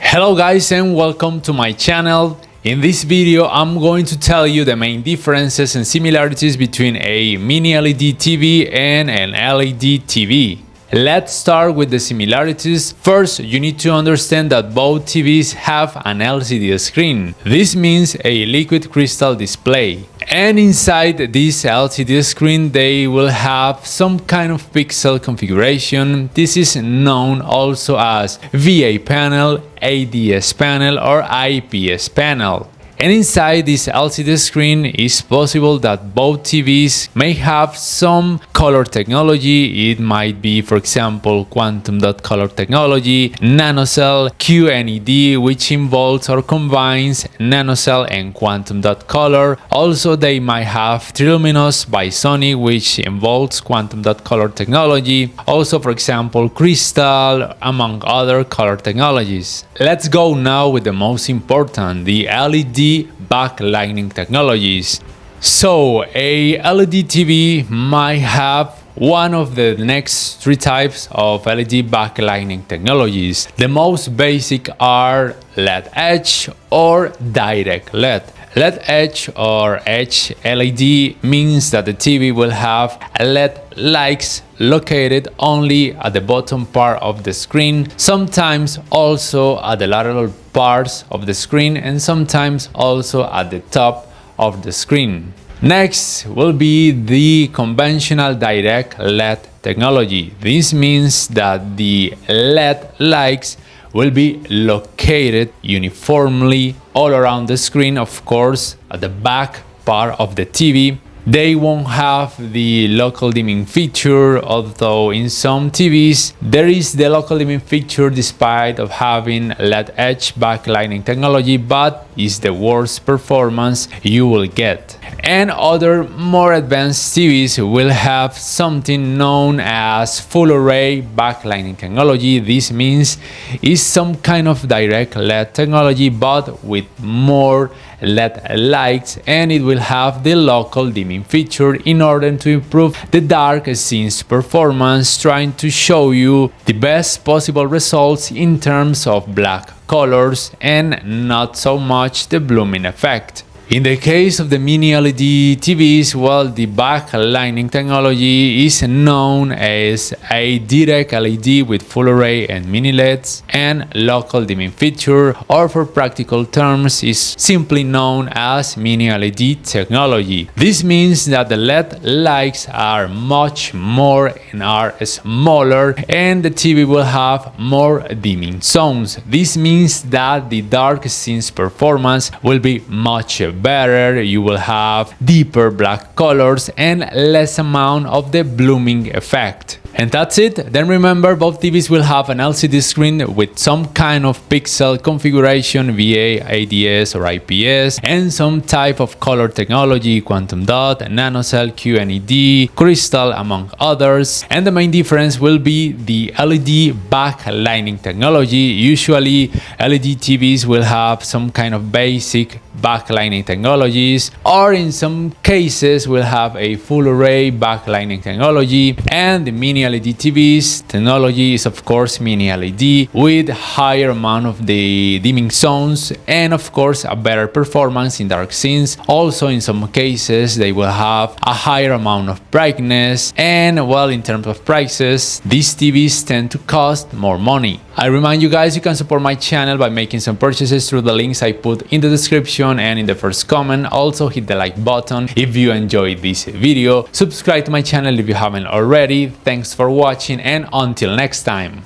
Hello guys and welcome to my channel. In this video I'm going to tell you the main differences and similarities between a mini LED TV and an LED TV. Let's start with the similarities. First, you need to understand that both TVs have an LCD screen. This means a liquid crystal display. And inside this LCD screen they will have some kind of pixel configuration. This is known also as VA panel, ADS panel or IPS panel. And inside this LCD screen it's possible that both TVs may have some color technology. It might be, for example, quantum dot color technology, nanocell, QNED, which involves or combines nanocell and quantum dot color. Also, they might have triluminous bisonic, which involves quantum dot color technology. Also, for example, crystal, among other color technologies. Let's go now with the most important, the LED backlighting technologies. So a LED TV might have one of the next three types of LED backlighting technologies. The most basic are LED edge or direct LED. LED edge or edge LED means that the TV will have LED lights located only at the bottom part of the screen, sometimes also at the lateral parts of the screen and sometimes also at the top of the screen. Next will be the conventional direct LED technology. This means that the LED lights will be located uniformly all around the screen, of course at the back part of the TV. They won't have the local dimming feature, although in some TVs there is the local dimming feature despite of having LED edge backlighting technology, but it's the worst performance you will get. And other more advanced TVs will have something known as full array backlighting technology. This means it's some kind of direct LED technology but with more LED lights, and it will have the local dimming feature in order to improve the dark scenes performance, trying to show you the best possible results in terms of black colors and not so much the blooming effect. In the case of the mini LED TVs, well, the backlighting technology is known as a direct LED with full array and mini LEDs and local dimming feature, or for practical terms is simply known as mini LED technology. This means that the LED lights are much more and are smaller and the TV will have more dimming zones. This means that the dark scenes performance will be much better. You will have deeper black colors and less amount of the blooming effect. And that's it. Then remember, both TVs will have an LCD screen with some kind of pixel configuration, VA, ADS or IPS, and some type of color technology, quantum dot, nanocell, QNED, crystal, among others. And the main difference will be the LED backlighting technology. Usually LED TVs will have some kind of basic backlighting technologies, or in some cases will have a full array backlighting technology. And the mini LED TVs technology is of course mini LED with higher amount of the dimming zones and of course a better performance in dark scenes. Also in some cases they will have a higher amount of brightness, and well, in terms of prices these TVs tend to cost more money. I remind you guys, you can support my channel by making some purchases through the links I put in the description and in the first comment. Also hit the like button if you enjoyed this video. Subscribe to my channel if you haven't already. Thanks for watching and until next time.